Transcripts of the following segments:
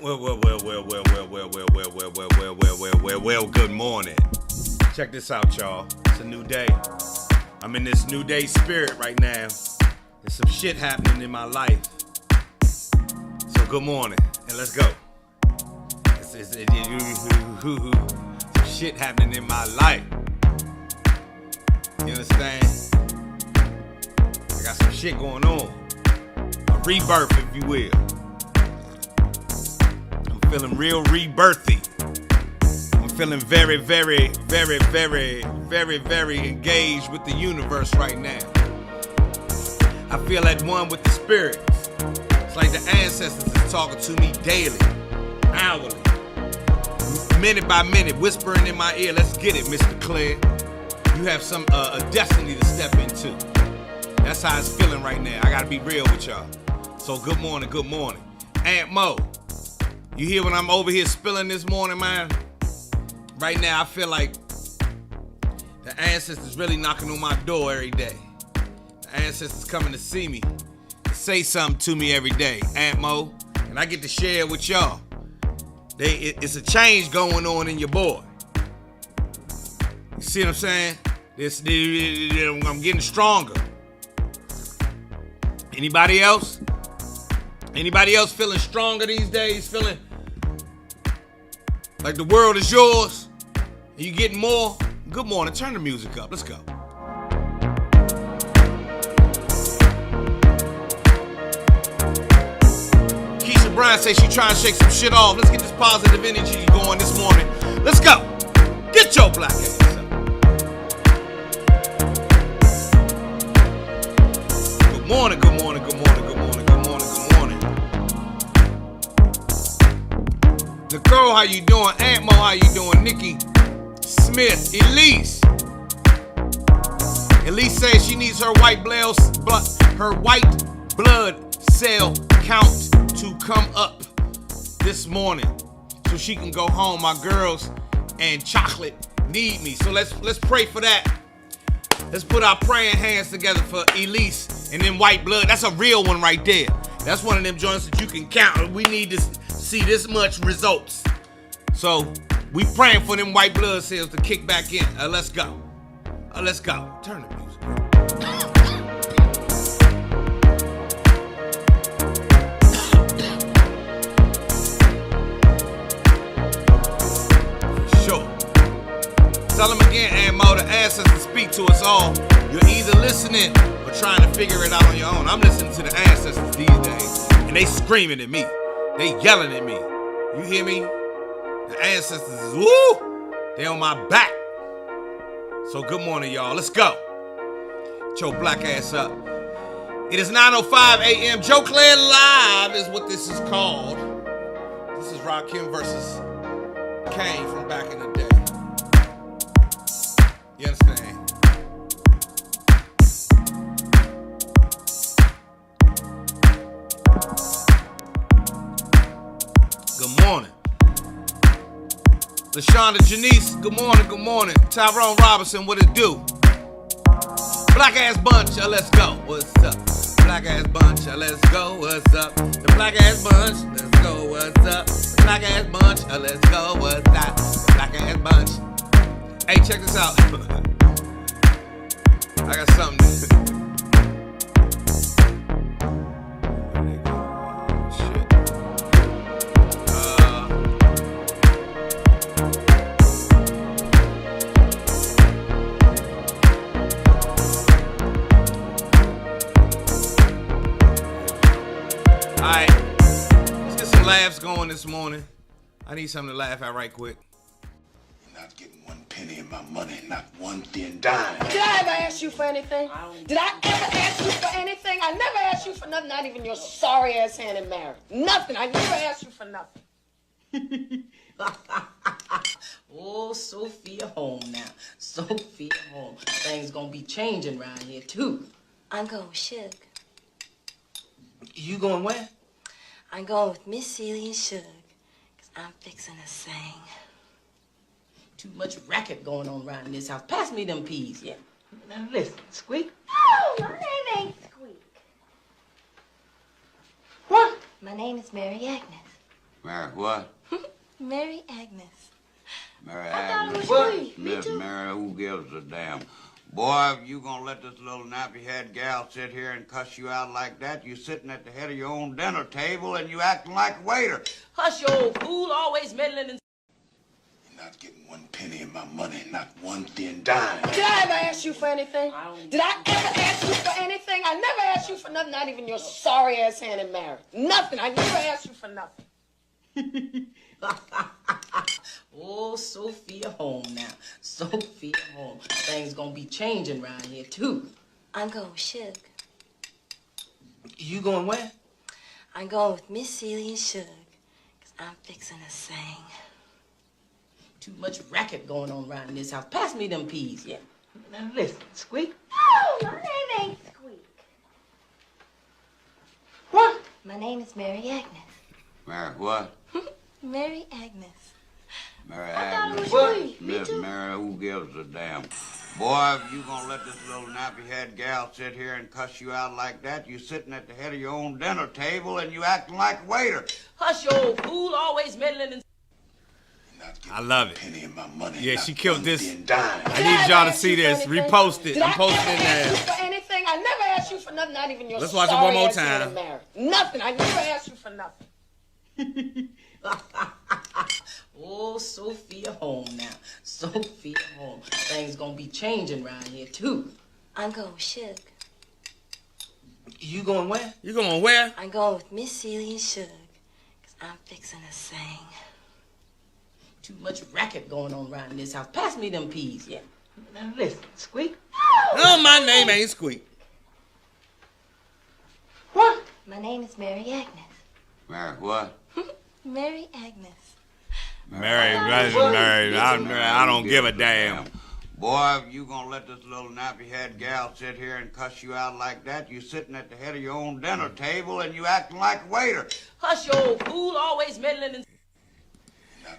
Well, good morning. Check this out, y'all. It's a new day. I'm in this new day spirit right now. There's some shit happening in my life. So good morning, and let's go. Some shit happening in my life. You understand? I got some shit going on. A rebirth, if you will. I'm feeling real rebirthy. I'm feeling very, very, very, very, very, very engaged with the universe right now. I feel at one with the spirits. It's like the ancestors is talking to me daily, hourly, minute by minute, whispering in my ear, let's get it, Mr. Clair. You have some a destiny to step into. That's how it's feeling right now. I gotta be real with y'all. So good morning, good morning. Aunt Mo, you hear when I'm over here spilling this morning, man? Right now, I feel like the ancestors really knocking on my door every day. The ancestors coming to see me, to say something to me every day, Aunt Mo, and I get to share it with y'all. It's a change going on in your boy. You see what I'm saying? I'm getting stronger. Anybody else? Anybody else feeling stronger these days? Feeling like the world is yours? And you getting more? Good morning. Turn the music up. Let's go. Keisha Bryan says she trying to shake some shit off. Let's get this positive energy going this morning. Let's go. Get your black ass up. Good morning, good morning, good morning, good morning, good morning, good morning. Nicole, how you doing? Aunt Mo, how you doing? Nikki Smith, Elise. Elise says she needs her white blood cell count to come up this morning so she can go home. My girls and Chocolate need me. So let's pray for that. Let's put our praying hands together for Elise and then white blood. That's a real one right there. That's one of them joints that you can count. We need to see this much results. So we praying for them white blood cells to kick back in. Let's go. Let's go. Turn the music. Sure. Tell them again, Aunt Mo, the ancestors speak to us all. You're either listening or trying to figure it out on your own. I'm listening to the ancestors these days, and they screaming at me. They yelling at me. You hear me? The ancestors is, woo! They on my back. So good morning, y'all. Let's go. Get your black ass up. It is 9:05 a.m. Joe Clair Live is what this is called. This is Rakim versus Kane from back in the day. You understand? Good morning. LaShonda Janice, good morning, good morning. Tyrone Robinson, what it do? Black ass bunch, let's go. What's up? Black ass bunch, let's go. What's up? The black ass bunch, let's go. What's up? The black ass bunch, let's go. What's up? The black ass bunch. Hey, check this out. I got something. Alright, let's get some laughs going this morning. I need something to laugh at right quick. You're not getting one penny of my money, not one thin dime. Did I ever ask you for anything? Did I ever ask you for anything? I never asked you for nothing, not even your sorry ass hand in marriage. Nothing. I never asked you for nothing. Oh, Sophia home now. Sophia home. Things gonna be changing around here, too. I'm going with Suge. You going where? I'm going with Miss Celia and Suge, because I'm fixing to sing. Too much racket going on around this house. Pass me them peas, yeah? Now listen, Squeak. Oh, my name ain't Squeak. What? My name is Mary Agnes. Mary what? Mary Agnes. Mary I thought it Agnes. was you. Me Miss too. Mary, who gives a damn? Boy, if you gonna let this little nappy-head gal sit here and cuss you out like that, you sitting at the head of your own dinner table and you acting like a waiter. Hush, you old fool, always meddling in... You're not getting one penny of my money, not one thin dime. Did I ever ask you for anything? Did I ever ask you for anything? I never asked you for nothing, not even your sorry ass hand in marriage. Nothing. I never asked you for nothing. Oh, Sophia home now. Sophia home. Things gonna be changing around here, too. I'm going with Suge. You going where? I'm going with Miss Celie and Suge. Because I'm fixing to sing. Too much racket going on around this house. Pass me them peas, yeah? Now listen, Squeak. Oh, my name ain't Squeak. What? My name is Mary Agnes. Mary what? Mary Agnes. Mary I thought it Agnes. was you. Me Miss too. Mary, who gives a damn? Boy, if you gonna let this little nappy-head gal sit here and cuss you out like that, you sitting at the head of your own dinner table and you acting like a waiter. Hush, you old fool, always meddling in... I love it. Penny of my money, Yeah, not she killed one this. thin dime. I need y'all to see this. Repost it. Did I'm I posting ever it ask you now. for anything? I never asked you for nothing, not even your Let's watch it sorry one more ass hand time. in marriage. Nothing. I never asked you for nothing. Oh, Sophia home now. Sophia home. Things gonna be changing around here, too. I'm going with Suge. You going where? You going where? I'm going with Miss Celie and Suge. Because I'm fixing to sing. Too much racket going on around this house. Pass me them peas, yeah? Now listen, Squeak. Oh, my name ain't Squeak. What? My name is Mary Agnes. Mary what? Mary Agnes. Mary, I don't give a damn. Boy, if you gonna let this little nappy-head gal sit here and cuss you out like that, you sitting at the head of your own dinner table and you acting like a waiter. Hush, you old fool, always meddling in...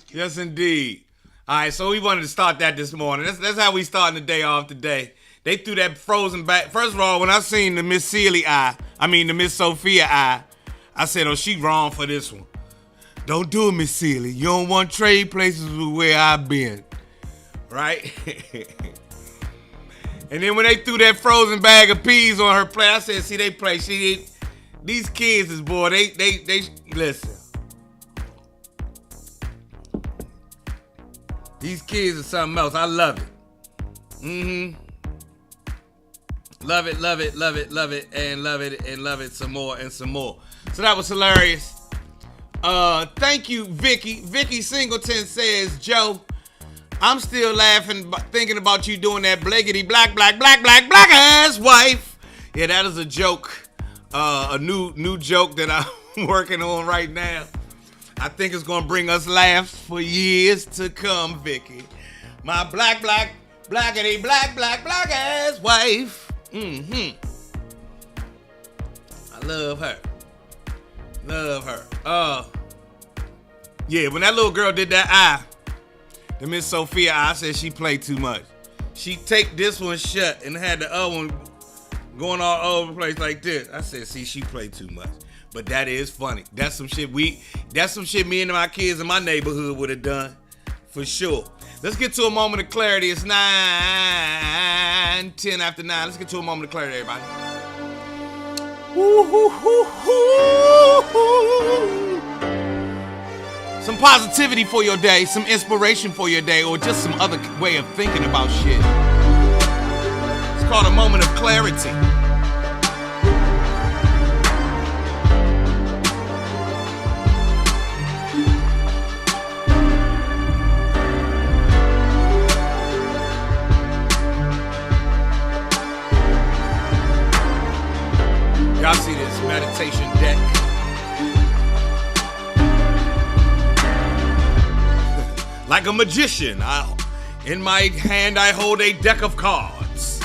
Yes, indeed. All right, so we wanted to start that this morning. That's how we starting the day off today. They threw that frozen back. First of all, when I seen the Miss the Miss Sophia eye, I said, oh, she wrong for this one. Don't do it, Miss Celie. You don't want to trade places with where I've been. Right? And then when they threw that frozen bag of peas on her plate, I said, see, they play. These kids is, boy, they listen. These kids are something else. I love it. Love it, love it, love it, love it, and love it, and love it some more and some more. So that was hilarious. Thank you, Vicky. Vicky Singleton says, Joe, I'm still laughing, thinking about you doing that blackety black ass wife. Yeah, that is a joke. A new joke that I'm working on right now. I think it's gonna bring us laughs for years to come, Vicky. My blackety black ass wife. I love her. Love her. Yeah, when that little girl did that eye, the Miss Sophia eye, I said she played too much. She take this one shut and had the other one going all over the place like this. I said, see, she played too much. But that is funny. That's some shit me and my kids in my neighborhood would have done. For sure. Let's get to a moment of clarity. It's 10 after 9. Let's get to a moment of clarity, everybody. Some positivity for your day, some inspiration for your day, or just some other way of thinking about shit. It's called a moment of clarity. Y'all see this meditation deck? Like a magician, in my hand I hold a deck of cards.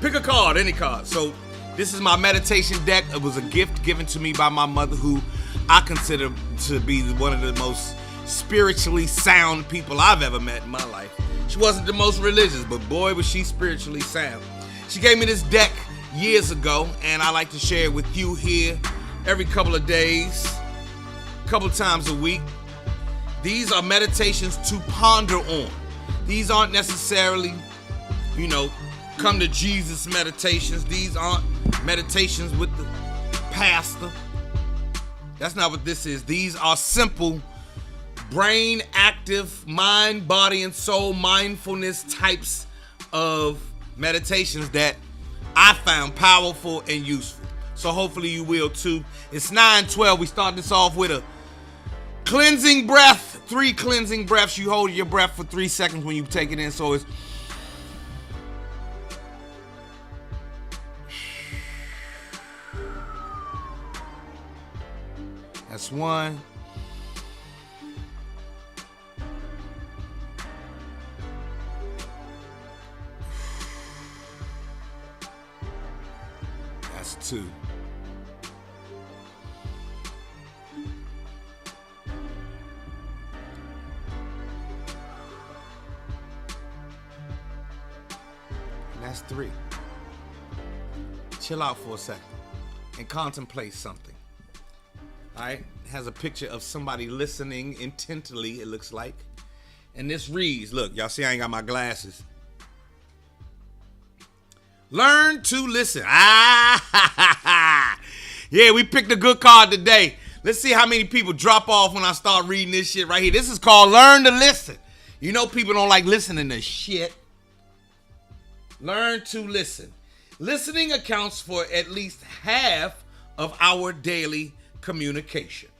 Pick a card, any card. So this is my meditation deck. It was a gift given to me by my mother, who I consider to be one of the most spiritually sound people I've ever met in my life. She wasn't the most religious, but boy, was she spiritually sound. She gave me this deck years ago, and I like to share it with you here every couple of days, couple times a week. These are meditations to ponder on. These aren't necessarily, come to Jesus meditations. These aren't meditations with the pastor. That's not what this is. These are simple, brain active, mind, body, and soul mindfulness types of meditations that I found powerful and useful. So hopefully you will too. It's 9:12. We start this off with a cleansing breath. 3 cleansing breaths. You hold your breath for 3 seconds when you take it in. So it's that's 1. That's 2. And that's 3. Chill out for a second and contemplate something. All right, it has a picture of somebody listening intently, it looks like. And this reads, look, y'all see I ain't got my glasses. Learn to listen. Yeah, we picked a good card today. Let's see how many people drop off when I start reading this shit right here. This is called Learn to Listen. You know people don't like listening to shit. Learn to listen. Listening accounts for at least half of our daily communication.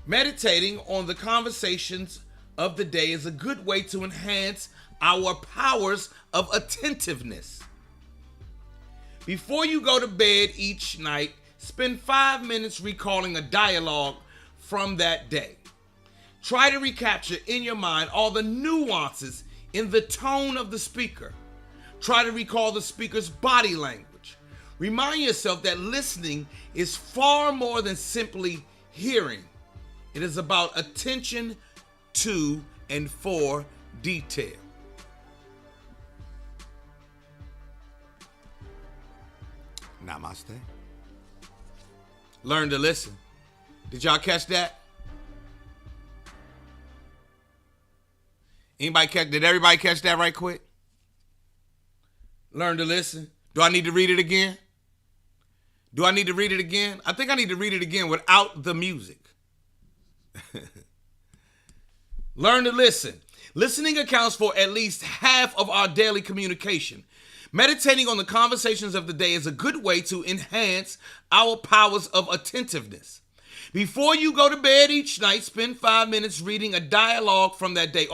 Meditating on the conversations of the day is a good way to enhance our powers of attentiveness. Before you go to bed each night, spend 5 minutes recalling a dialogue from that day. Try to recapture in your mind all the nuances in the tone of the speaker. Try to recall the speaker's body language. Remind yourself that listening is far more than simply hearing. It is about attention to and for detail. Namaste. Learn to listen. Did y'all catch that? Did everybody catch that right quick? Learn to listen. Do I need to read it again? I think I need to read it again without the music. Learn to listen. Listening accounts for at least half of our daily communication. Meditating on the conversations of the day is a good way to enhance our powers of attentiveness. Before you go to bed each night, spend 5 minutes reading a dialogue from that day.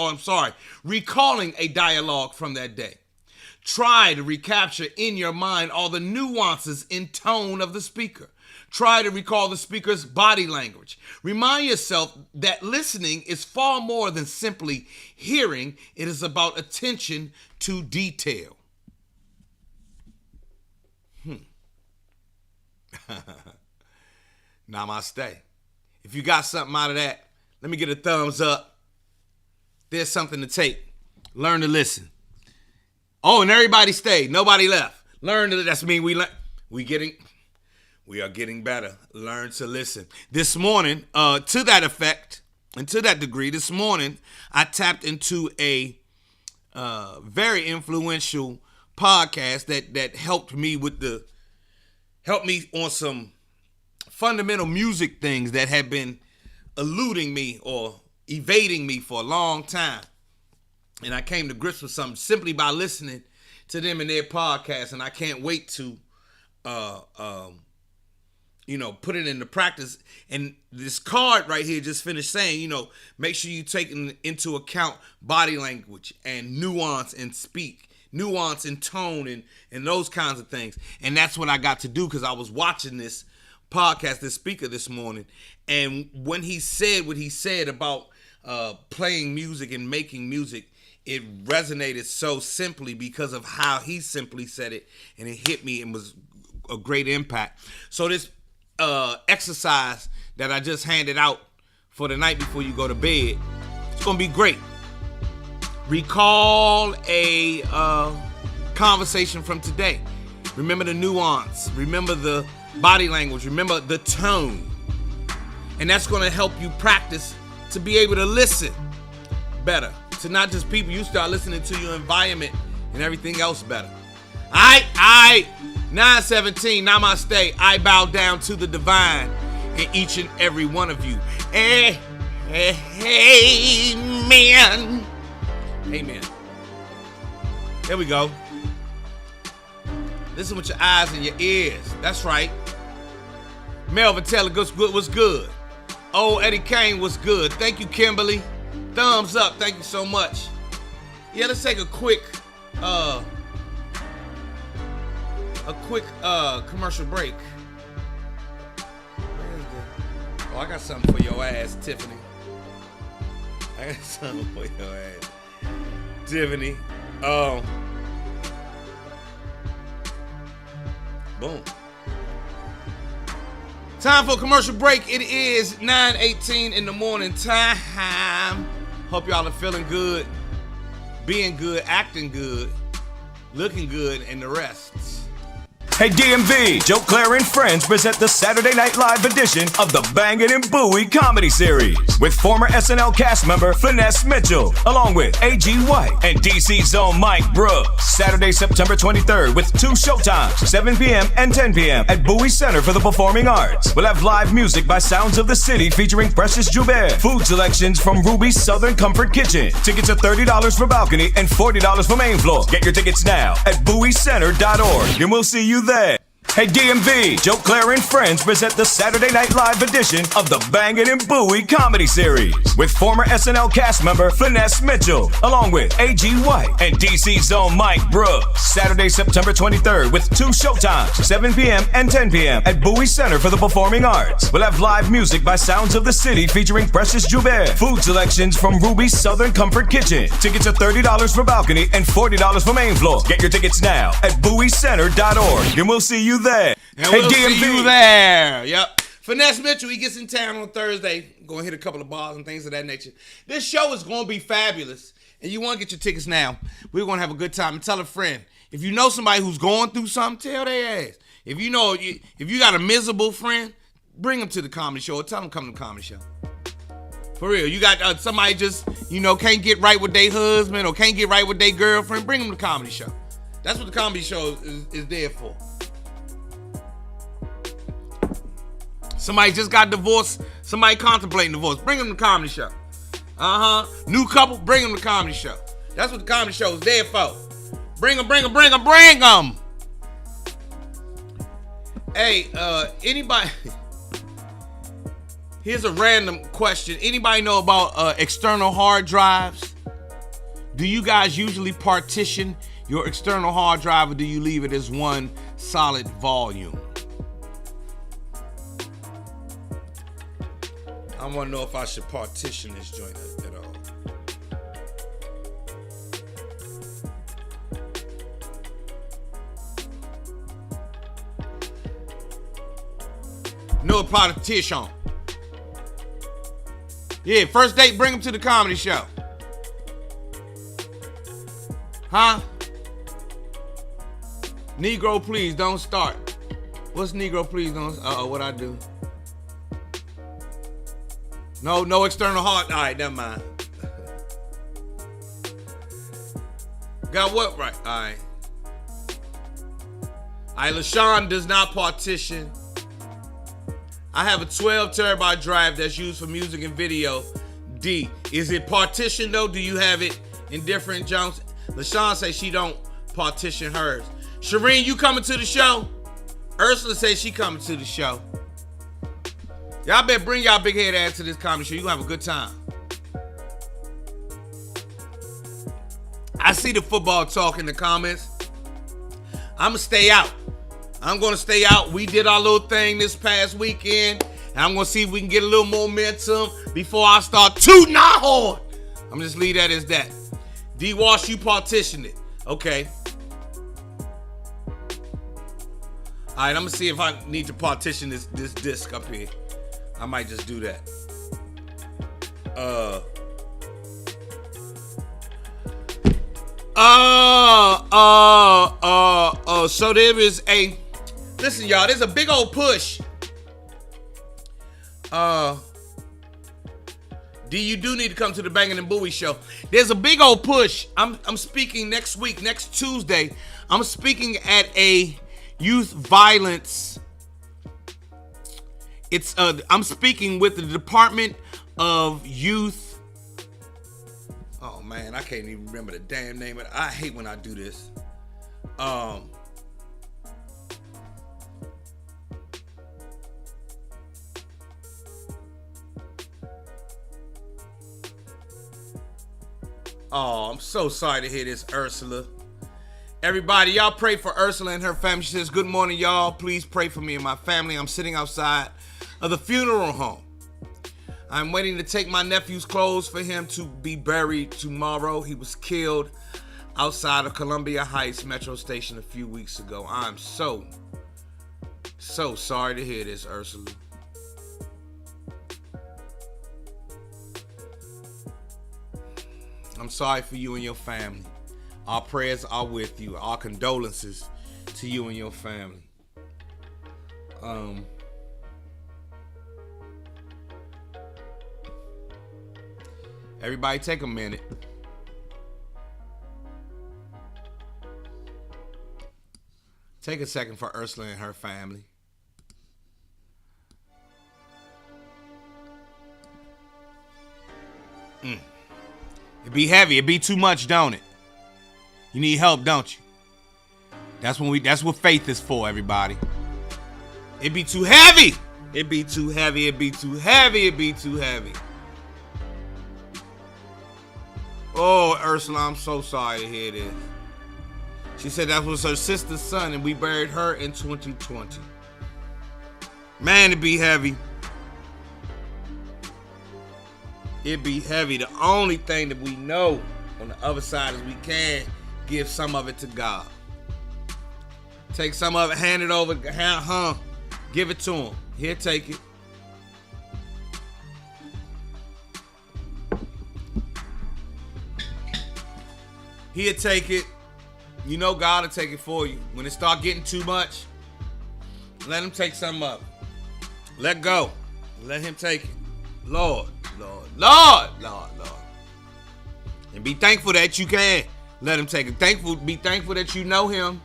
Recalling a dialogue from that day. Try to recapture in your mind all the nuances in tone of the speaker. Try to recall the speaker's body language. Remind yourself that listening is far more than simply hearing. It is about attention to detail. Namaste. If you got something out of that, let me get a thumbs up. There's something to take. Learn to listen. Oh, and everybody stayed. Nobody left. Learn to. That's mean we are getting better. Learn to listen. This morning, to that effect and to that degree, this morning I tapped into a very influential podcast that helped me on some fundamental music things that had been eluding me or evading me for a long time. And I came to grips with something simply by listening to them in their podcast. And I can't wait to, put it into practice. And this card right here just finished saying, make sure you take into account body language and nuance and nuance and tone and those kinds of things. And that's what I got to do because I was watching this podcast, this speaker this morning. And when he said what he said about playing music and making music, it resonated so simply because of how he simply said it, and it hit me and was a great impact. So this exercise that I just handed out for the night before you go to bed, it's going to be great. Recall a conversation from today. Remember the nuance. Remember the body language. Remember the tone. And that's going to help you practice to be able to listen better. To not just people, you start listening to your environment and everything else better. I 917, Namaste. I bow down to the divine in each and every one of you. Amen. Amen. There we go. Listen with your eyes and your ears. That's right. Melvin Taylor was good. Old Eddie Kane was good. Thank you, Kimberly. Thumbs up. Thank you so much. Yeah, let's take a quick commercial break. Oh, I got something for your ass, Tiffany. I got something for your ass, Tiffany. Boom. Time for a commercial break. It is 9:18 in the morning time. Hope y'all are feeling good, being good, acting good, looking good, and the rest. Hey DMV, Joe Clair and friends present the Saturday Night Live edition of the Bangin' and Bowie comedy series with former SNL cast member Finesse Mitchell, along with A.G. White and DC's own Mike Brooks. Saturday, September 23rd with 2 showtimes, 7 p.m. and 10 p.m. at Bowie Center for the Performing Arts. We'll have live music by Sounds of the City featuring Precious Joubert. Food selections from Ruby's Southern Comfort Kitchen. Tickets are $30 for balcony and $40 for main floor. Get your tickets now at BowieCenter.org and we'll see you there. Hey DMV, Joe Clair and friends present the Saturday Night Live edition of the Bangin' and Bowie comedy series with former SNL cast member Finesse Mitchell, along with A.G. White and DC's own Mike Brooks. Saturday, September 23rd with 2 showtimes, 7 p.m. and 10 p.m. at Bowie Center for the Performing Arts. We'll have live music by Sounds of the City featuring Precious Joubert. Food selections from Ruby's Southern Comfort Kitchen. Tickets are $30 for balcony and $40 for main floor. Get your tickets now at BowieCenter.org and we'll see you there. And we'll see you there. Yep. Finesse Mitchell, he gets in town on Thursday. Gonna hit a couple of bars and things of that nature. This show is gonna be fabulous. And you wanna get your tickets now. We're gonna have a good time. And tell a friend. If you know somebody who's going through something, tell their ass. If you got a miserable friend, bring them to the comedy show or tell them to come to the comedy show. For real. You got somebody just, can't get right with their husband or can't get right with their girlfriend, bring them to the comedy show. That's what the comedy show is there for. Somebody just got divorced. Somebody contemplating divorce. Bring them to the comedy show. New couple, bring them to the comedy show. That's what the comedy show is there for. Bring them. Hey, anybody... Here's a random question. Anybody know about external hard drives? Do you guys usually partition your external hard drive or do you leave it as one solid volume? I want to know if I should partition this joint at all. No partition. Yeah, first date, bring him to the comedy show. Huh? Negro, please don't start. What's Negro, please don't? What I do? No external hard. All right, never mind. Got what right? All right. LaShawn does not partition. I have a 12 terabyte drive that's used for music and video. D, is it partitioned though? Do you have it in different jumps? LaShawn says she don't partition hers. Shireen, you coming to the show? Ursula says she coming to the show. Y'all better bring y'all big head ass to this comedy show. You gonna have a good time. I see the football talk in the comments. I'm gonna stay out. We did our little thing this past weekend. And I'm gonna see if we can get a little momentum before I start tooting our horn. I'm gonna just leave that as that. D-Wash, you partitioned it. Okay. All right, I'm gonna see if I need to partition this disc up here. I might just do that. So there is a... Listen, y'all, there's a big old push. D, you do need to come to the Bangin' and Bowie show. There's a big old push. I'm speaking next week, next Tuesday. I'm speaking at a youth violence. I'm speaking with the Department of Youth. Oh man, I can't even remember the damn name of it. I hate when I do this. Oh, I'm so sorry to hear this, Ursula. Everybody, y'all pray for Ursula and her family. She says, good morning, y'all. Please pray for me and my family. I'm sitting outside of the funeral home. I'm waiting to take my nephew's clothes for him to be buried tomorrow. He was killed outside of Columbia Heights Metro Station a few weeks ago. I'm so sorry to hear this, Ursula. I'm sorry for you and your family. Our prayers are with you. Our condolences to you and your family. Everybody take a minute. Take a second for Ursula and her family. It be heavy. It be too much, don't it? You need help, don't you? That's what faith is for, everybody. It be too heavy. It be too heavy. It be too heavy. It be too heavy. Oh, Ursula, I'm so sorry to hear this. She said that was her sister's son, and we buried her in 2020. Man, it be heavy. It be heavy. The only thing that we know on the other side is we can give some of it to God. Take some of it, hand it over, give it to him. Here, take it. He'll take it. You know God will take it for you. When it start getting too much, let him take some of it. Let go. Let him take it. Lord. And be thankful that you can let him take it. Be thankful that you know him.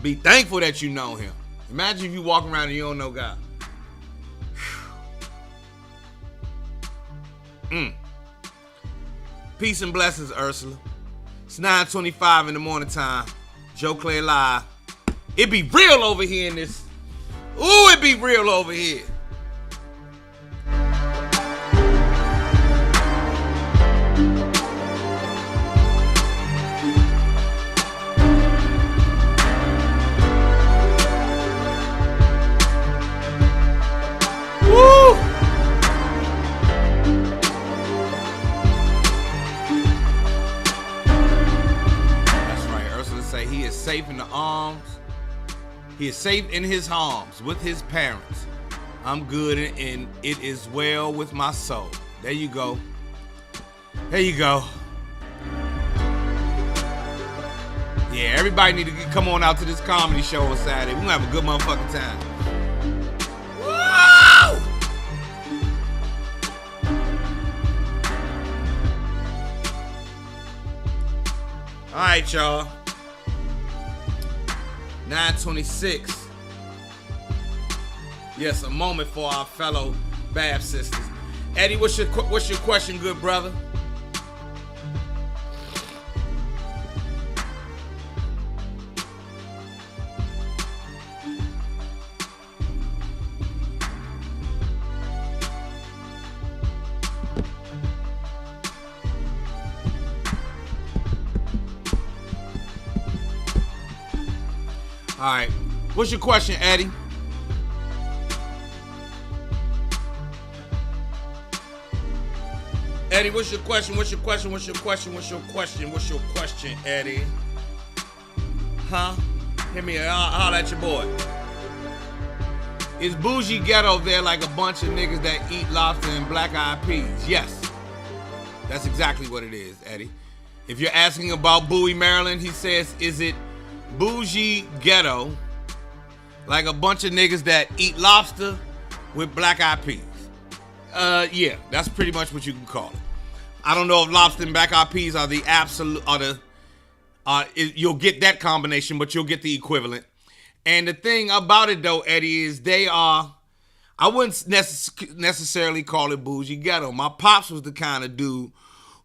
Be thankful that you know him. Imagine if you walk around and you don't know God. Peace and blessings, Ursula. It's 9:25 in the morning time. Joe Clair live. It be real over here in this. Ooh, it be real over here. Safe in the arms. He is safe in his arms with his parents. I'm good and it is well with my soul. There you go. There you go. Yeah, everybody need to come on out to this comedy show on Saturday. We're gonna have a good motherfucking time. Woo! All right, y'all. 9:26. Yes, a moment for our fellow Bab sisters. Eddie, what's your question, good brother? All right. What's your question, Eddie? Eddie, what's your question? What's your question, Eddie? Huh? Hit me. I'll at your boy. Is Bougie Ghetto there like a bunch of niggas that eat lobster and black-eyed peas? Yes. That's exactly what it is, Eddie. If you're asking about Bowie, Maryland, he says, is it Bougie Ghetto like a bunch of niggas that eat lobster with black-eyed peas? Yeah, that's pretty much what you can call it. I don't know if lobster and black eyed peas are the absolute, you'll get that combination, but you'll get the equivalent. And the thing about it though, Eddie, is they are, I wouldn't necessarily call it bougie ghetto. My pops was the kind of dude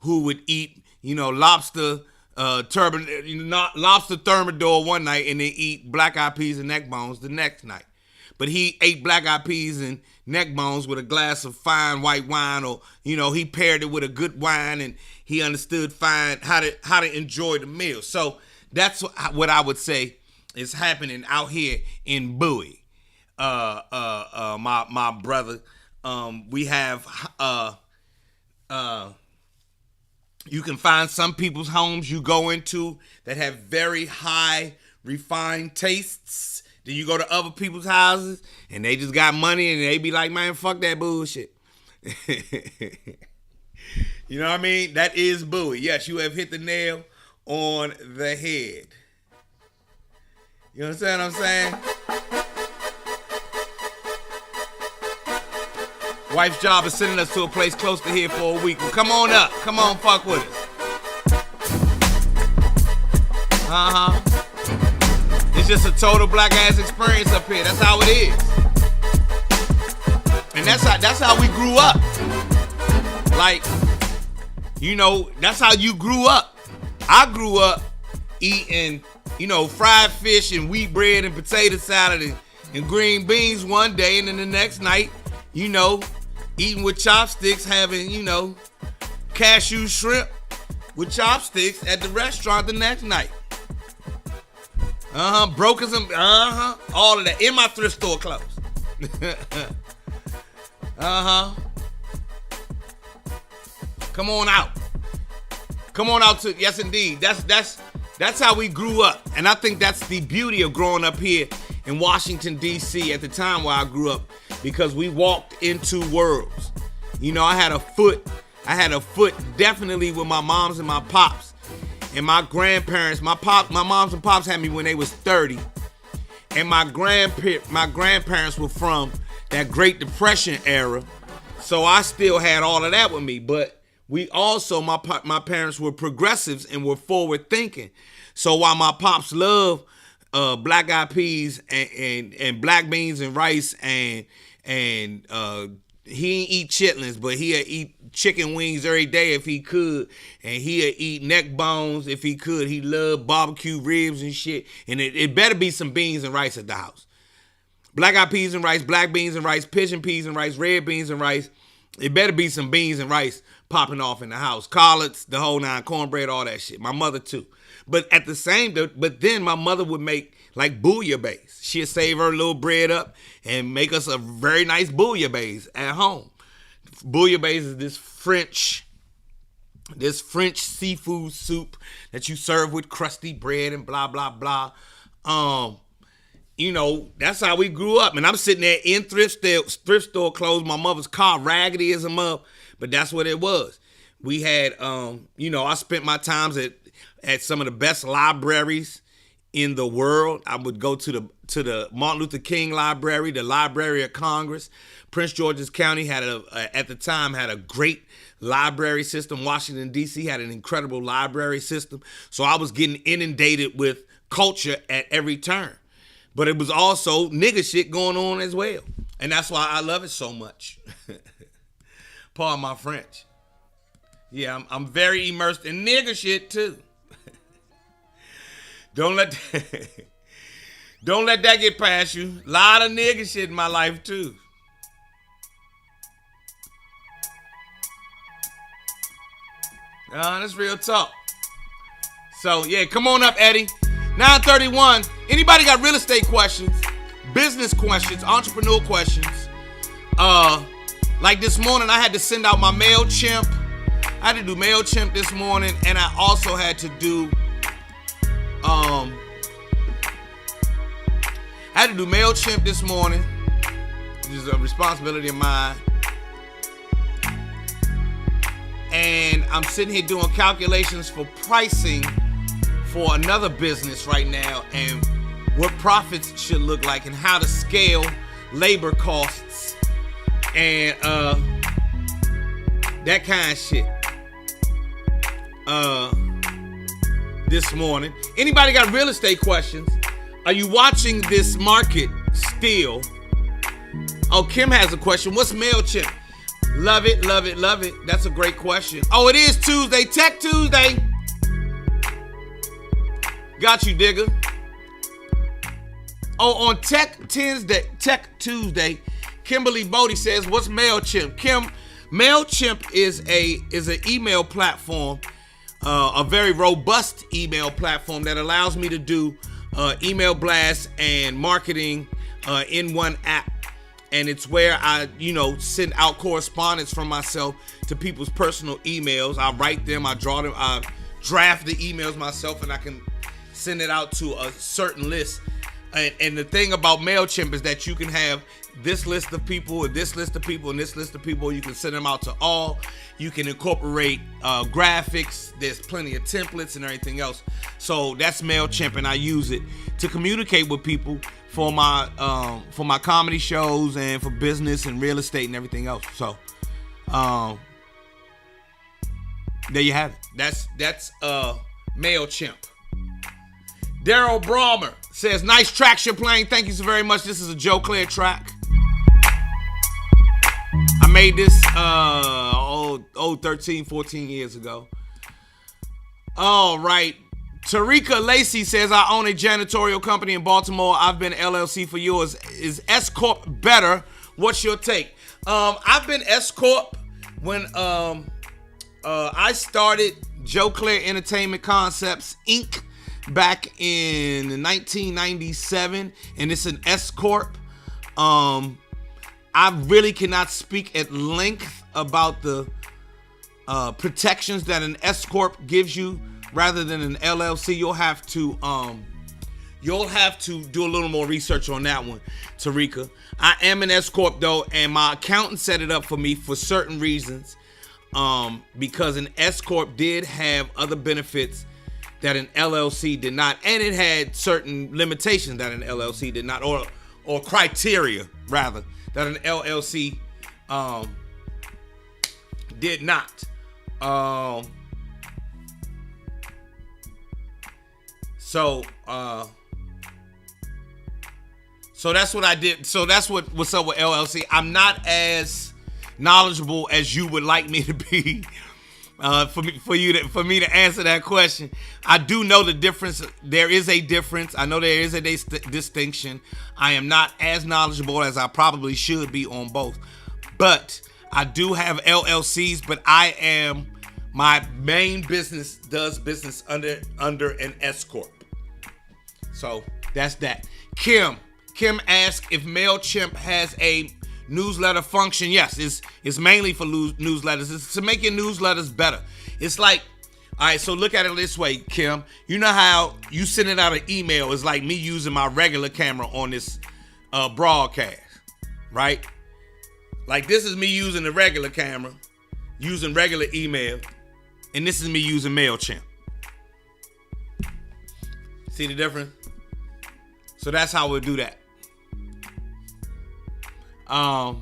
who would eat, lobster lobster thermidor one night and then eat black eyed peas and neck bones the next night. But he ate black eyed peas and neck bones with a glass of fine white wine, or he paired it with a good wine, and he understood fine how to enjoy the meal. So that's what I would say is happening out here in Bowie. My brother, we have you can find some people's homes you go into that have very high refined tastes. Then you go to other people's houses and they just got money and they be like, man, fuck that bullshit. You know what I mean? That is Bowie. Yes, you have hit the nail on the head. You understand what I'm saying? Wife's job is sending us to a place close to here for a week. Well, come on up. Come on, fuck with us. It's just a total black ass experience up here. That's how it is. And that's how we grew up. Like, that's how you grew up. I grew up eating, fried fish and wheat bread and potato salad and green beans one day, and then the next night, eating with chopsticks, having, cashew shrimp with chopsticks at the restaurant the next night. Brokers and, all of that in my thrift store clothes. Come on out. Come on out to, yes indeed. That's how we grew up. And I think that's the beauty of growing up here in Washington, D.C. at the time where I grew up, because we walked into worlds. I had a foot definitely with my moms and my pops. And my grandparents, my moms and pops had me when they was 30. And my grandparents were from that Great Depression era. So I still had all of that with me. But we also, my parents were progressives and were forward thinking. So while my pops loved black eyed peas and black beans and rice and he ain't eat chitlins, but he'd eat chicken wings every day if he could, and he'd eat neck bones if he could. He loved barbecue ribs and shit, and it better be some beans and rice at the house. Black eyed peas and rice, black beans and rice, pigeon peas and rice, red beans and rice. It better be some beans and rice popping off in the house. Collards, the whole nine, cornbread, all that shit. My mother too. But then my mother would make like bouillabaisse. She'd save her little bread up and make us a very nice bouillabaisse at home. Bouillabaisse is this French seafood soup that you serve with crusty bread and blah, blah, blah. That's how we grew up. And I'm sitting there in thrift store clothes, my mother's car, raggedy as a mother, but that's what it was. We had, I spent my times at some of the best libraries in the world. I would go to the Martin Luther King Library, the Library of Congress. Prince George's County at the time had a great library system. Washington, D.C. had an incredible library system. So I was getting inundated with culture at every turn. But it was also nigga shit going on as well. And that's why I love it so much. Pardon my French. Yeah, I'm very immersed in nigga shit too. Don't let that get past you. A lot of nigga shit in my life too. That's real talk. So yeah, come on up, Eddie. 9:31. Anybody got real estate questions, business questions, entrepreneur questions? Like this morning, I had to send out my MailChimp. I had to do MailChimp this morning, and I also had to do MailChimp this morning. This is a responsibility of mine. And I'm sitting here doing calculations for pricing for another business right now, and what profits should look like, and how to scale labor costs. And That kind of shit. This morning. Anybody got real estate questions? Are you watching this market still? Oh, Kim has a question. What's MailChimp? Love it, love it, love it. That's a great question. Oh, it is Tuesday. Tech Tuesday. Got you, digger. Oh, on Tech Tuesday, Kimberly Bodie says, what's MailChimp? Kim, MailChimp is an email platform, a very robust email platform that allows me to do email blasts and marketing in one app. And it's where I, send out correspondence from myself to people's personal emails. I write them, I draw them, I draft the emails myself, and I can send it out to a certain list. And the thing about MailChimp is that you can have this list of people and this list of people and this list of people. You can send them out to all. You can incorporate graphics. There's plenty of templates and everything else. So that's MailChimp, and I use it to communicate with people for my comedy shows and for business and real estate and everything else. So there you have it. That's MailChimp. Daryl Brahmer says, nice tracks you're playing. Thank you so very much. This is a Joe Clair track. I made this 13, 14 years ago. All right. Tarika Lacey says, I own a janitorial company in Baltimore. I've been LLC for years. Is S Corp better? What's your take? I've been S Corp when I started Joe Clair Entertainment Concepts, Inc., back in 1997, and it's an S Corp. I really cannot speak at length about the protections that an S Corp gives you rather than an LLC. You'll have to do a little more research on that one, Tarika. I am an S Corp though, and my accountant set it up for me for certain reasons, because an S Corp did have other benefits that an LLC did not, and it had certain limitations that an LLC did not, or criteria rather that an LLC did not. So that's what I did. So that's what's up with LLC. I'm not as knowledgeable as you would like me to be. For me to answer that question. I do know the difference. There is a difference. I know there is a distinction. I am not as knowledgeable as I probably should be on both. But I do have LLCs, but my main business does business under an S Corp. So that's that. Kim asked if MailChimp has a newsletter function. Yes, it's mainly for newsletters. It's to make your newsletters better. It's like, all right, so look at it this way, Kim. You know how you sending out an email is like me using my regular camera on this broadcast, right? Like this is me using the regular camera, using regular email, and this is me using MailChimp. See the difference? So that's how we'll do that. I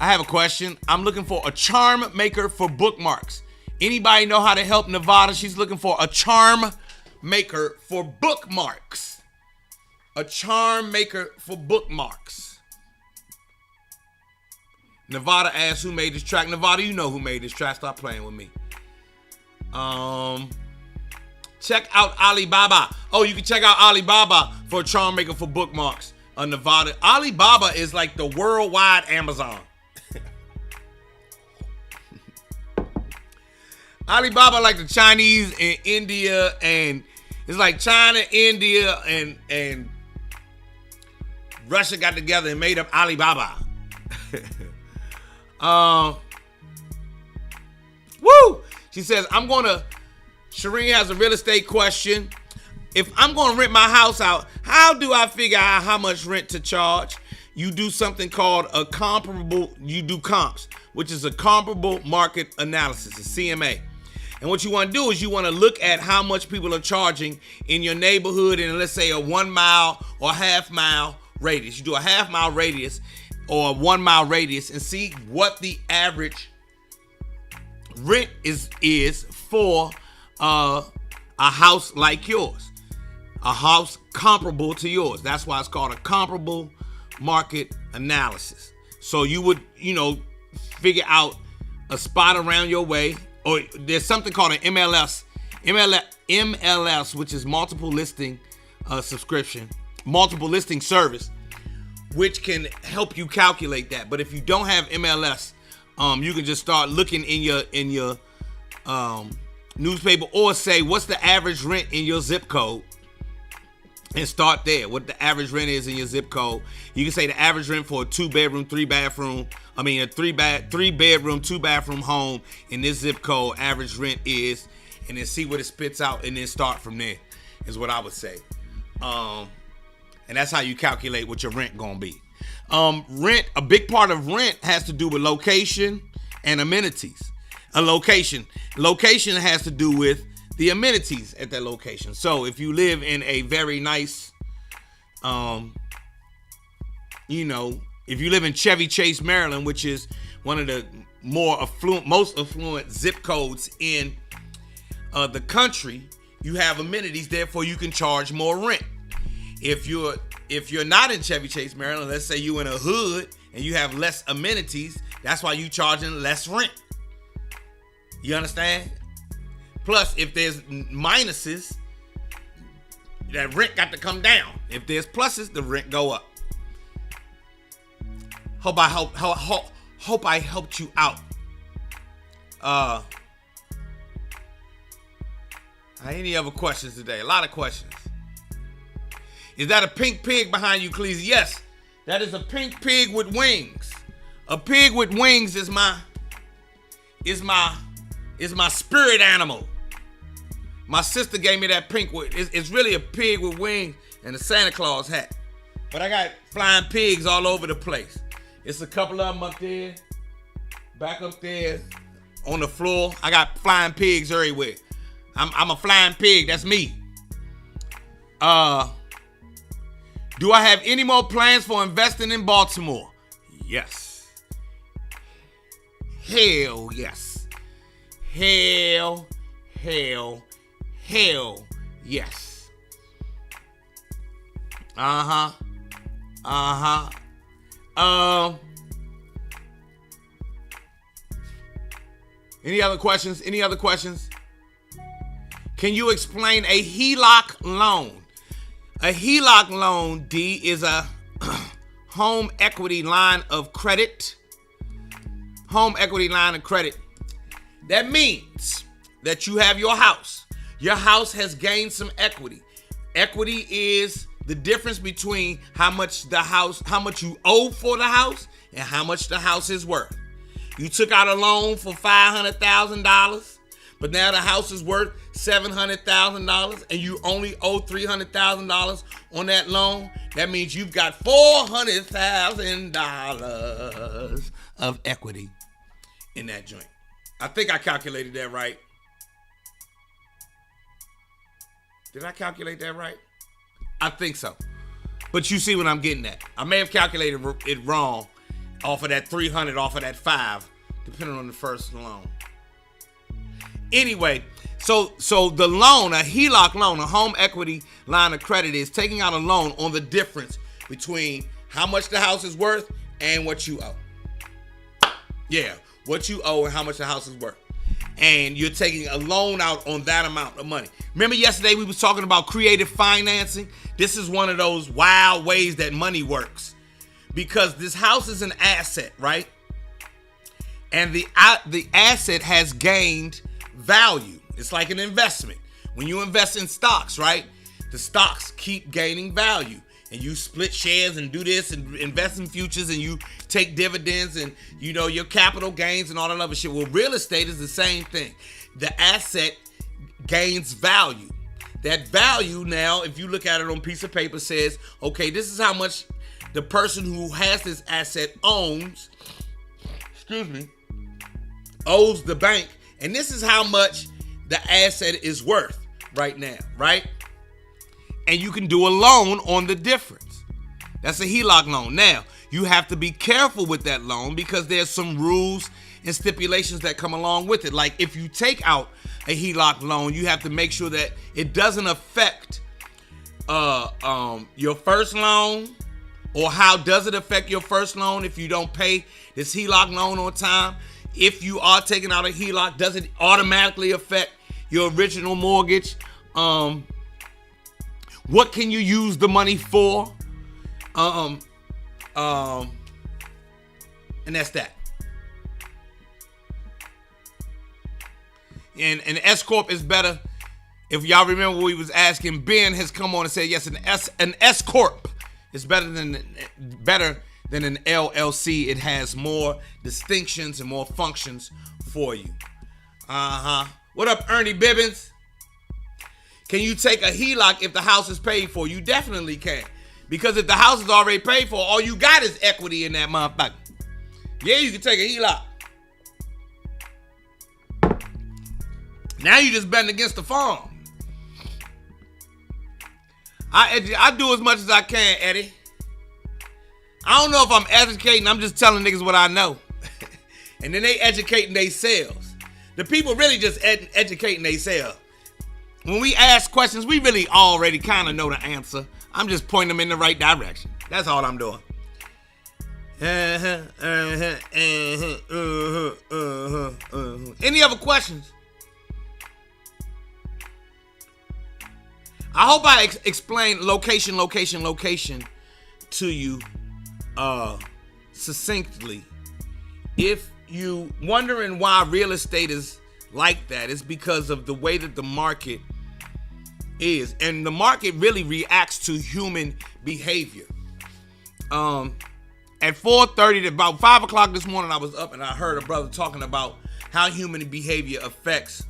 have a question. I'm looking for a charm maker for bookmarks. Anybody know how to help Nevada? She's looking for a charm maker for bookmarks. A charm maker for bookmarks. Nevada asks who made this track. Nevada, you know who made this track. Stop playing with me. Check out Alibaba. Oh, you can check out Alibaba for a charm maker for bookmarks. Nevada. Alibaba is like the worldwide Amazon. Alibaba like the Chinese and India, and it's like China, India, and Russia got together and made up Alibaba. Woo! She says, Shireen has a real estate question. If I'm going to rent my house out, how do I figure out how much rent to charge? You do something called you do comps, which is a comparable market analysis, a CMA. And what you want to do is you want to look at how much people are charging in your neighborhood in, let's say, a 1 mile or half mile radius. You do a half mile radius, or a 1 mile radius and see what the average rent is for a house like yours, a house comparable to yours. That's why it's called a comparable market analysis. So you would, figure out a spot around your way, or there's something called an MLS, which is multiple listing service, which can help you calculate that. But if you don't have MLS, you can just start looking in your newspaper, or say what's the average rent in your zip code, and start there. What the average rent is in your zip code. You can say the average rent for a 2-bedroom, 3-bathroom. I mean a 3-bedroom, 2-bathroom home in this zip code. Average rent is, and then see what it spits out, and then start from there. Is what I would say. And that's how you calculate what your rent gonna be. Rent, a big part of rent has to do with location and amenities. A location has to do with the amenities at that location. So if you live in a very nice, if you live in Chevy Chase, Maryland, which is one of the most affluent zip codes in the country, you have amenities, therefore you can charge more rent. If you're not in Chevy Chase, Maryland, let's say you're in a hood and you have less amenities, that's why you charging less rent. You understand? Plus, if there's minuses, that rent got to come down. If there's pluses, the rent go up. Hope I helped you out. Any other questions today? A lot of questions. Is that a pink pig behind you, Cleezy? Yes, that is a pink pig with wings. A pig with wings is my spirit animal. My sister gave me that pink. It's really a pig with wings and a Santa Claus hat. But I got flying pigs all over the place. It's a couple of them up there, back up there on the floor. I got flying pigs everywhere. I'm a flying pig. That's me. Do I have any more plans for investing in Baltimore? Yes. Hell yes. Hell yes. Any other questions? Can you explain a HELOC loan? A HELOC loan, D, is a home equity line of credit. Home equity line of credit. That means that you have your house. Your house has gained some equity. Equity is the difference between how much you owe for the house and how much the house is worth. You took out a loan for $500,000, but now the house is worth $700,000 and you only owe $300,000 on that loan. That means you've got $400,000 of equity in that joint. I think I calculated that right. Did I calculate that right? I think so. But you see what I'm getting at. I may have calculated it wrong off of that 300, off of that 5, depending on the first loan. Anyway, so the loan, a HELOC loan, a home equity line of credit, is taking out a loan on the difference between how much the house is worth and what you owe. Yeah, what you owe and how much the house is worth. And you're taking a loan out on that amount of money. Remember yesterday we was talking about creative financing? This is one of those wild ways that money works. Because this house is an asset, right? And the asset has gained value. It's like an investment. When you invest in stocks, right? The stocks keep gaining value. And you split shares and do this and invest in futures and you take dividends and, your capital gains and all that other shit. Well, real estate is the same thing. The asset gains value. That value now, if you look at it on a piece of paper, says, okay, this is how much the person who has this asset owes the bank. And this is how much the asset is worth right now, right? And you can do a loan on the difference. That's a HELOC loan. Now, you have to be careful with that loan because there's some rules and stipulations that come along with it. Like if you take out a HELOC loan, you have to make sure that it doesn't affect your first loan, or how does it affect your first loan if you don't pay this HELOC loan on time? If you are taking out a HELOC, does it automatically affect your original mortgage? What can you use the money for? And that's that. And an S Corp is better. If y'all remember what we was asking, Ben has come on and said yes, an S Corp is better than an LLC. It has more distinctions and more functions for you. What up, Ernie Bibbins? Can you take a HELOC if the house is paid for? You definitely can. Because if the house is already paid for, all you got is equity in that motherfucker. Yeah, you can take a HELOC. Now you just betting against the farm. I do as much as I can, Eddie. I don't know if I'm educating. I'm just telling niggas what I know. And then they educating themselves. The people really just educating themselves. When we ask questions, we really already kind of know the answer. I'm just pointing them in the right direction. That's all I'm doing. Any other questions? I hope I explained location to you succinctly. If you wondering why real estate is like that, it's because of the way that the market is. And the market really reacts to human behavior. At 4:30 to about 5 o'clock this morning, I was up and I heard a brother talking about how human behavior affects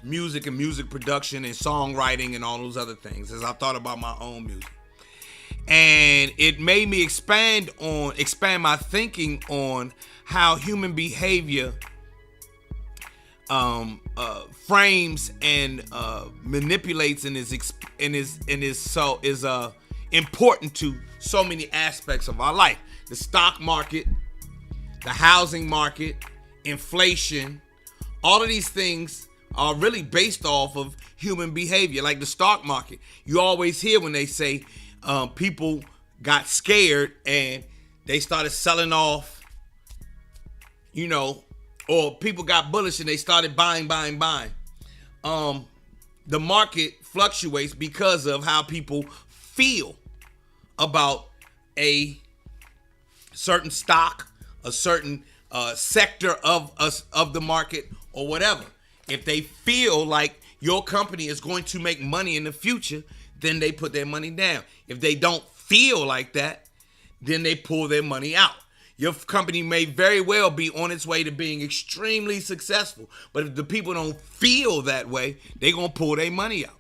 music and music production and songwriting and all those other things, as I thought about my own music. And it made me expand my thinking on how human behavior frames and manipulates and is important to so many aspects of our life. The stock market, the housing market, inflation, all of these things are really based off of human behavior. Like the stock market, you always hear when they say people got scared and they started selling off, or people got bullish and they started buying. The market fluctuates because of how people feel about a certain stock, a certain sector of the market, or whatever. If they feel like your company is going to make money in the future, then they put their money down. If they don't feel like that, then they pull their money out. Your company may very well be on its way to being extremely successful, but if the people don't feel that way, they're going to pull their money out.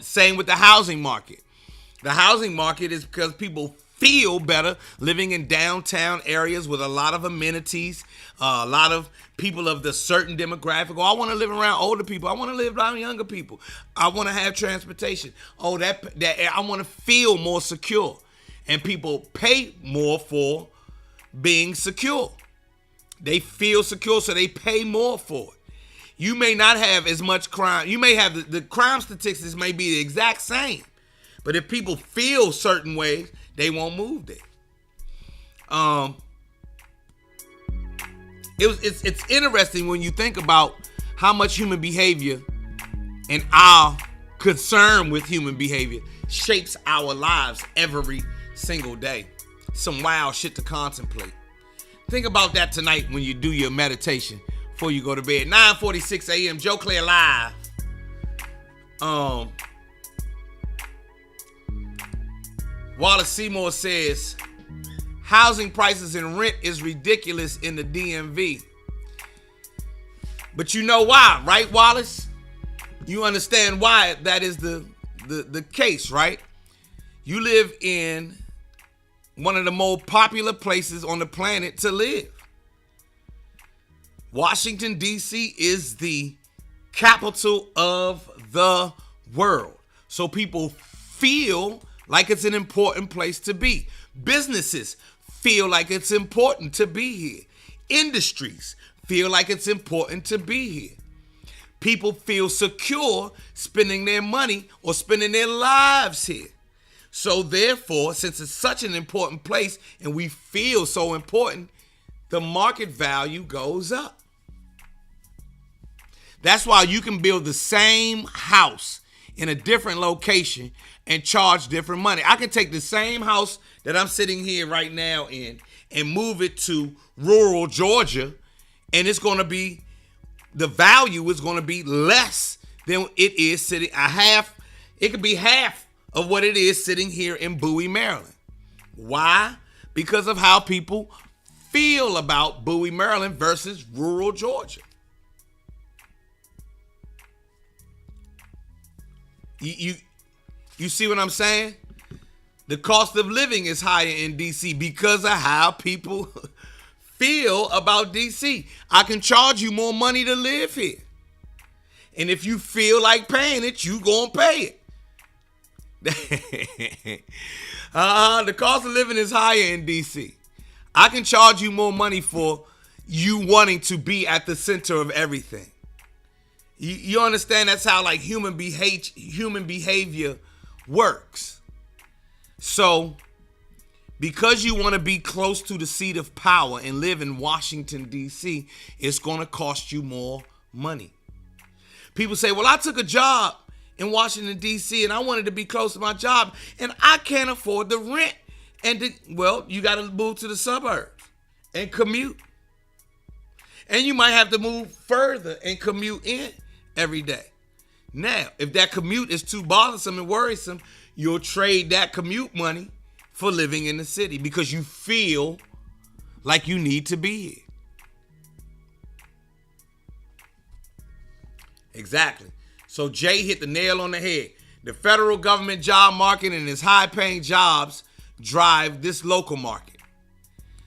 Same with the housing market. The housing market is because people feel better living in downtown areas with a lot of amenities, a lot of people of the certain demographic. Oh, I want to live around older people. I want to live around younger people. I want to have transportation. Oh, that I want to feel more secure. And people pay more for being secure. They feel secure, so they pay more for it. You may not have as much crime. You may have the crime statistics may be the exact same. But if people feel certain ways, they won't move there. It's interesting when you think about how much human behavior and our concern with human behavior shapes our lives every single day. Some wild shit to contemplate. Think about that tonight when you do your meditation before you go to bed. 9:46 a.m. Joe Clair live. Wallace Seymour says, housing prices and rent is ridiculous in the DMV. But you know why, right, Wallace? You understand why that is the case, right? You live in one of the most popular places on the planet to live. Washington, D.C. is the capital of the world. So people feel like it's an important place to be. Businesses feel like it's important to be here. Industries feel like it's important to be here. People feel secure spending their money or spending their lives here. So therefore, since it's such an important place and we feel so important, the market value goes up. That's why you can build the same house in a different location and charge different money. I can take the same house that I'm sitting here right now in and move it to rural Georgia, and it's going to be, the value is going to be less than it is sitting it could be half of what it is sitting here in Bowie, Maryland. Why? Because of how people feel about Bowie, Maryland versus rural Georgia. You see what I'm saying? The cost of living is higher in DC because of how people feel about DC. I can charge you more money to live here. And if you feel like paying it, you gonna pay it. The cost of living is higher in DC. I can charge you more money for you wanting to be at the center of everything. You understand that's how like human behavior works. So, because you want to be close to the seat of power and live in Washington, D.C., it's going to cost you more money. People say, well, I took a job in Washington, D.C., and I wanted to be close to my job, and I can't afford the rent. Well, you got to move to the suburbs and commute. And you might have to move further and commute in every day. Now, if that commute is too bothersome and worrisome, you'll trade that commute money for living in the city because you feel like you need to be here. Exactly. So Jay hit the nail on the head. The federal government job market and its high-paying jobs drive this local market.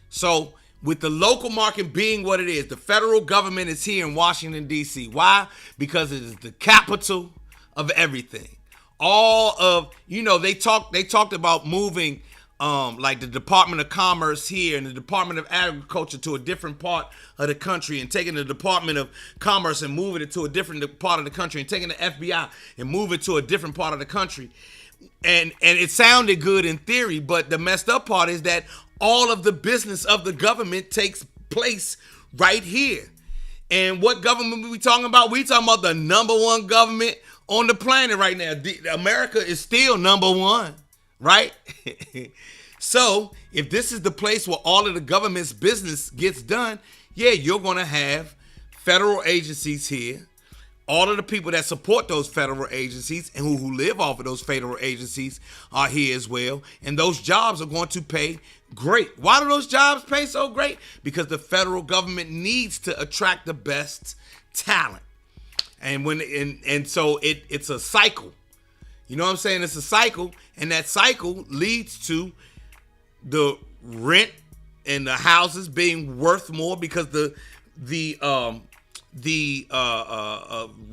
So with the local market being what it is, the federal government is here in Washington, D.C. Why? Because it is the capital of everything. All of, they talked about moving like the Department of Commerce here and the Department of Agriculture to a different part of the country, and taking the Department of Commerce and moving it to a different part of the country, and taking the FBI and move it to a different part of the country. And it sounded good in theory, but the messed up part is that all of the business of the government takes place right here. And what government we talking about? We talking about the number one government on the planet right now. America is still number one, right? So if this is the place where all of the government's business gets done, yeah, you're going to have federal agencies here. All of the people that support those federal agencies and who live off of those federal agencies are here as well. And those jobs are going to pay great. Why do those jobs pay so great? Because the federal government needs to attract the best talent. And so it's a cycle. You know what I'm saying? It's a cycle, and that cycle leads to the rent and the houses being worth more because the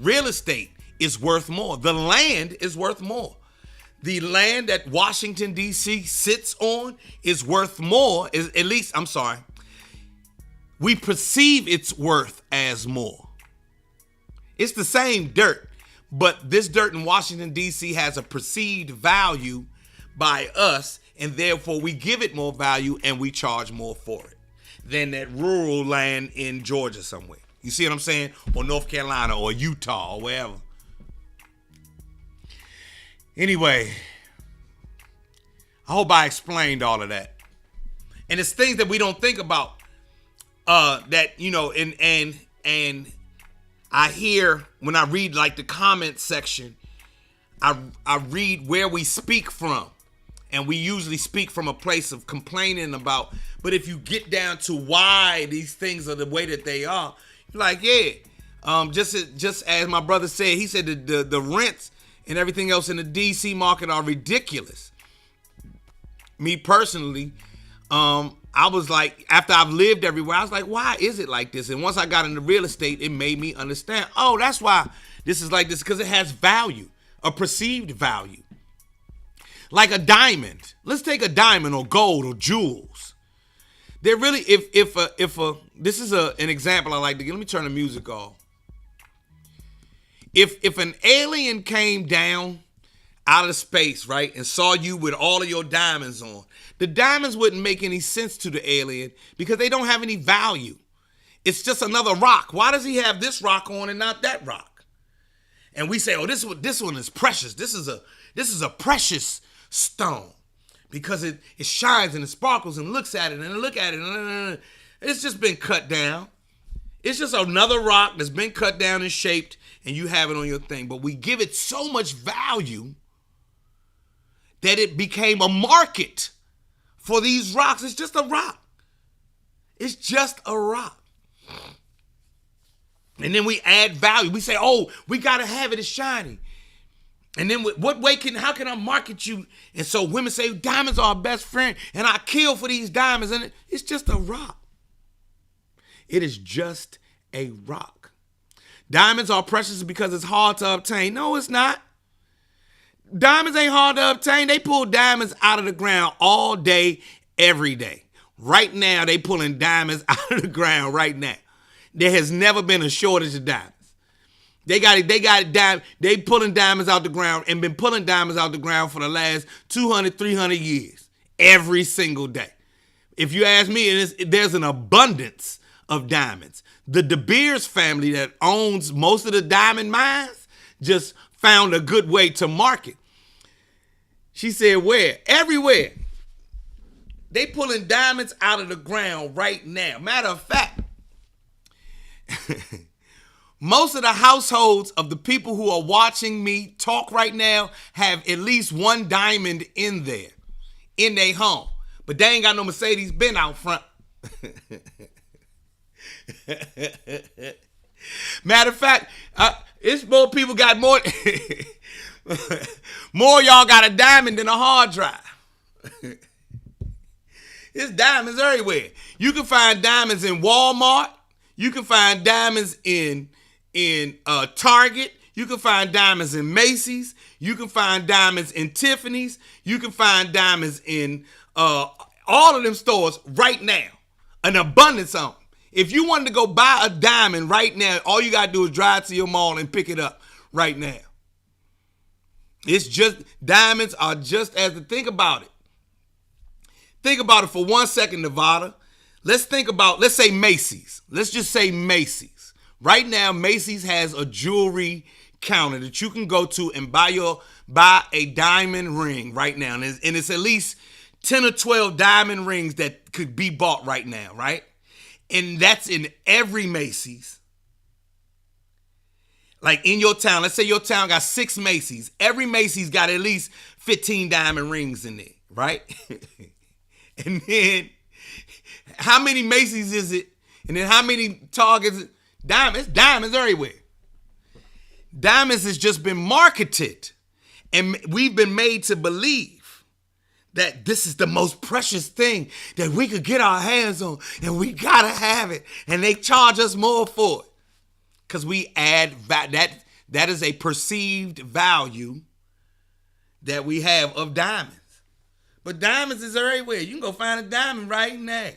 real estate is worth more. The land is worth more. The land that Washington, D.C. sits on is worth more. We perceive its worth as more. It's the same dirt, but this dirt in Washington, D.C. has a perceived value by us, and therefore we give it more value and we charge more for it than that rural land in Georgia somewhere. You see what I'm saying? Or North Carolina or Utah or wherever. Anyway, I hope I explained all of that. And it's things that we don't think about and I hear when I read like the comment section, I read where we speak from. And we usually speak from a place of complaining about, but if you get down to why these things are the way that they are, like, yeah, just as my brother said, he said the rents and everything else in the DC market are ridiculous. Me personally, I was like, after I've lived everywhere, I was like, why is it like this? And once I got into real estate, it made me understand, oh, that's why this is like this, because it has value, a perceived value. like a diamond. Let's take a diamond or gold or jewels. They're really, this is an example I like to give. Let me turn the music off. If an alien came down out of space, right, and saw you with all of your diamonds on, the diamonds wouldn't make any sense to the alien because they don't have any value. It's just another rock. Why does he have this rock on and not that rock? And we say, oh, this one is precious. This is a precious stone because it shines and it sparkles and looks at it and look at it. And it's just been cut down. It's just another rock that's been cut down and shaped, and you have it on your thing. But we give it so much value that it became a market for these rocks. It's just a rock. It's just a rock. And then we add value. We say, oh, we got to have it. It's shiny. And then how can I market you? And so women say, diamonds are our best friend, and I kill for these diamonds. And it's just a rock. It is just a rock. Diamonds are precious because it's hard to obtain. No, it's not. Diamonds ain't hard to obtain. They pull diamonds out of the ground all day, every day. Right now, they pulling diamonds out of the ground right now. There has never been a shortage of diamonds. They pulling diamonds out the ground and been pulling diamonds out the ground for the last 200, 300 years, every single day. If you ask me, there's an abundance of diamonds. The De Beers family that owns most of the diamond mines just found a good way to market. She said, where? Everywhere. They pulling diamonds out of the ground right now. Matter of fact, most of the households of the people who are watching me talk right now have at least one diamond in there, in their home. But they ain't got no Mercedes-Benz out front. Matter of fact, it's more people got more. More y'all got a diamond than a hard drive. It's diamonds everywhere. You can find diamonds in Walmart. You can find diamonds in Target. You can find diamonds in Macy's. You can find diamonds in Tiffany's. You can find diamonds in all of them stores right now. An abundance of them. If you wanted to go buy a diamond right now, all you got to do is drive to your mall and pick it up right now. It's just, diamonds are just as, think about it. Think about it for 1 second, Nevada. Let's say Macy's. Let's just say Macy's. Right now, Macy's has a jewelry counter that you can go to and buy a diamond ring right now. And it's at least 10 or 12 diamond rings that could be bought right now, right? And that's in every Macy's. Like in your town, let's say your town got 6 Macy's. Every Macy's got at least 15 diamond rings in there, right? And then how many Macy's is it? And then how many Targets? Diamonds everywhere. Diamonds has just been marketed. And we've been made to believe that this is the most precious thing that we could get our hands on, and we gotta have it, and they charge us more for it because we add that is a perceived value that we have of diamonds. But diamonds is everywhere. You can go find a diamond right now.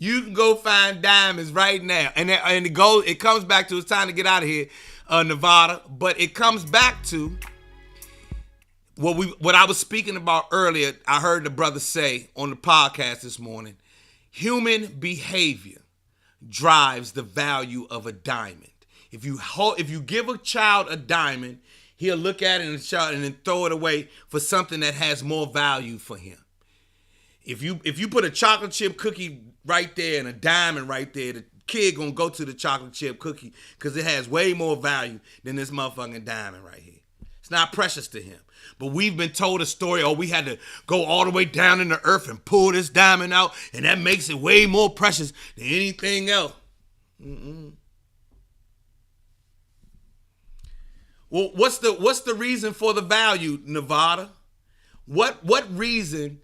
You can go find diamonds right now. And it comes back to, it's time to get out of here, Nevada. But it comes back to what I was speaking about earlier. I heard the brother say on the podcast this morning, human behavior drives the value of a diamond. If you give a child a diamond, he'll look at it and then throw it away for something that has more value for him. If you put a chocolate chip cookie right there and a diamond right there, the kid gonna go to the chocolate chip cookie because it has way more value than this motherfucking diamond right here. It's not precious to him. But we've been told a story, we had to go all the way down in the earth and pull this diamond out, and that makes it way more precious than anything else. Well, what's the reason for the value, Nevada? What reason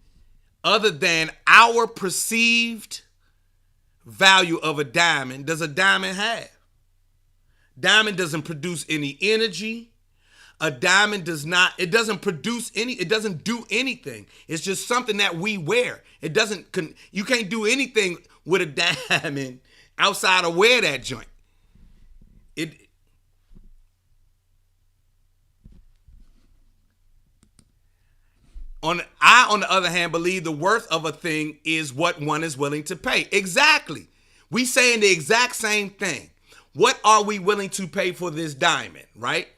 other than our perceived value of a diamond does a diamond have? Diamond doesn't produce any energy. A diamond it doesn't produce it doesn't do anything. It's just something that we wear. You can't do anything with a diamond outside of wear that joint. On the other hand, believe the worth of a thing is what one is willing to pay. Exactly. We saying the exact same thing. What are we willing to pay for this diamond, right?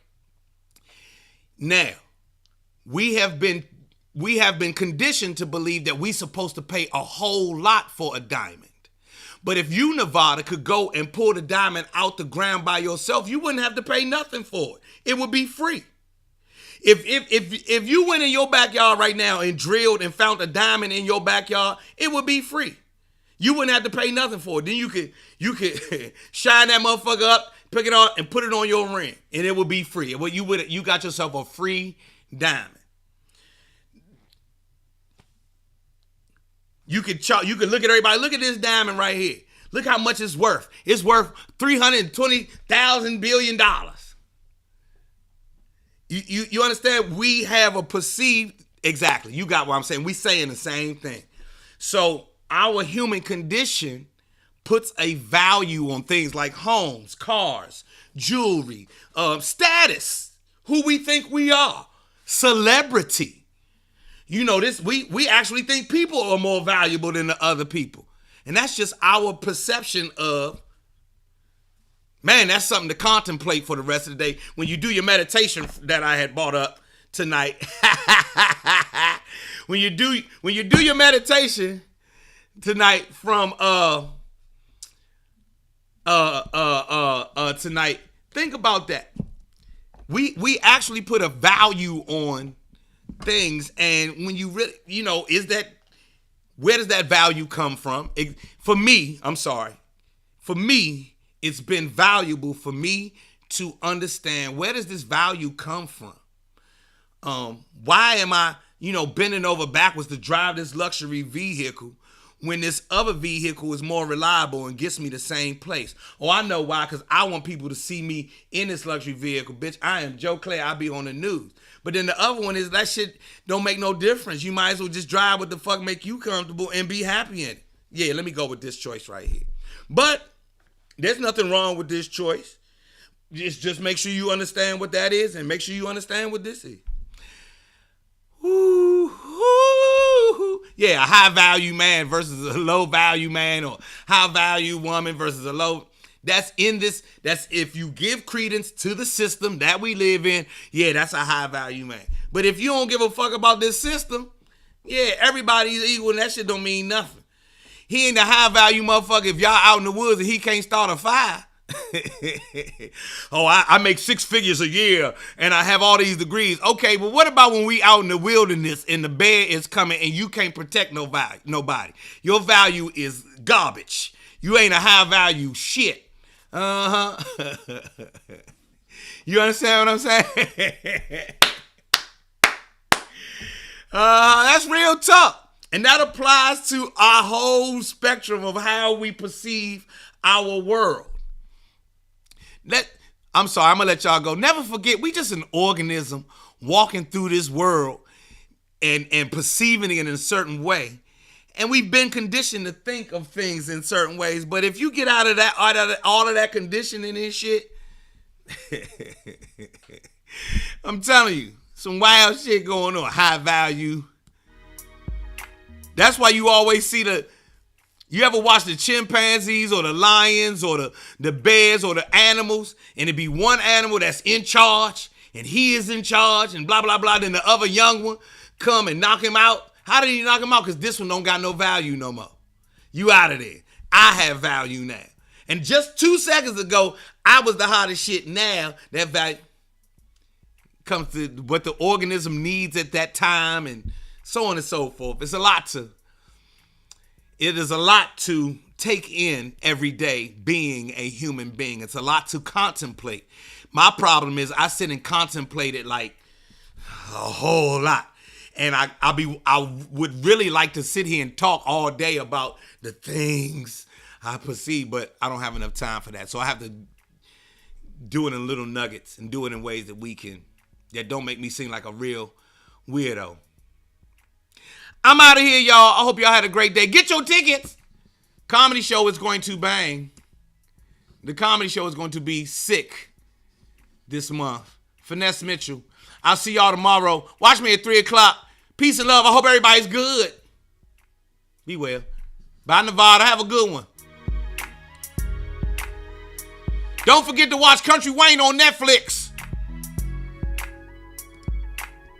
Now, we have been conditioned to believe that we're supposed to pay a whole lot for a diamond. But if you, Nevada, could go and pull the diamond out the ground by yourself, you wouldn't have to pay nothing for it. It would be free. If you went in your backyard right now and drilled and found a diamond in your backyard, it would be free. You wouldn't have to pay nothing for it. Then you could shine that motherfucker up, pick it up, and put it on your ring, and it would be free. Well, you got yourself a free diamond. You could look at everybody. Look at this diamond right here. Look how much it's worth. It's worth $320,000 billion. You understand? We have a perceived, exactly. You got what I'm saying. We saying the same thing. So our human condition puts a value on things like homes, cars, jewelry, status, who we think we are, celebrity. You know this. We actually think people are more valuable than the other people, and that's just our perception of. Man, that's something to contemplate for the rest of the day when you do your meditation that I had brought up tonight. when you do your meditation tonight from tonight, think about that. We actually put a value on things, and when you really, where does that value come from? For me, it's been valuable for me to understand, where does this value come from? Why am I, bending over backwards to drive this luxury vehicle when this other vehicle is more reliable and gets me the same place? Oh, I know why, because I want people to see me in this luxury vehicle. Bitch, I am Joe Clair. I be on the news. But then the other one is that shit don't make no difference. You might as well just drive what the fuck make you comfortable and be happy in it. Yeah, let me go with this choice right here. But there's nothing wrong with this choice. Just make sure you understand what that is, and make sure you understand what this is. Yeah, a high value man versus a low value man, or high value woman versus a low. That's if you give credence to the system that we live in, yeah, that's a high value man. But if you don't give a fuck about this system, yeah, everybody's equal and that shit don't mean nothing. He ain't a high value motherfucker if y'all out in the woods and he can't start a fire. Oh, I make 6 figures a year and I have all these degrees. Okay, but what about when we out in the wilderness and the bear is coming and you can't protect nobody? Your value is garbage. You ain't a high value shit. You understand what I'm saying? That's real tough. And that applies to our whole spectrum of how we perceive our world. I'm sorry, I'm going to let y'all go. Never forget, we just an organism walking through this world and perceiving it in a certain way. And we've been conditioned to think of things in certain ways. But if you get out of all of that conditioning and shit, I'm telling you, some wild shit going on. High value. That's why you always see you ever watch the chimpanzees or the lions or the bears or the animals, and it be one animal that's in charge and he is in charge and blah, blah, blah. Then the other young one come and knock him out. How did he knock him out? Because this one don't got no value no more. You out of there. I have value now. And just 2 seconds ago, I was the hottest shit. Now that value comes to what the organism needs at that time and so on and so forth. It is a lot to take in every day being a human being. It's a lot to contemplate. My problem is I sit and contemplate it like a whole lot. And I would really like to sit here and talk all day about the things I perceive, but I don't have enough time for that. So I have to do it in little nuggets and do it in ways that don't make me seem like a real weirdo. I'm out of here, y'all. I hope y'all had a great day. Get your tickets. Comedy show is going to bang. The comedy show is going to be sick this month. Finesse Mitchell. I'll see y'all tomorrow. Watch me at 3 o'clock. Peace and love. I hope everybody's good. Be well. Bye, Nevada. Have a good one. Don't forget to watch Country Wayne on Netflix.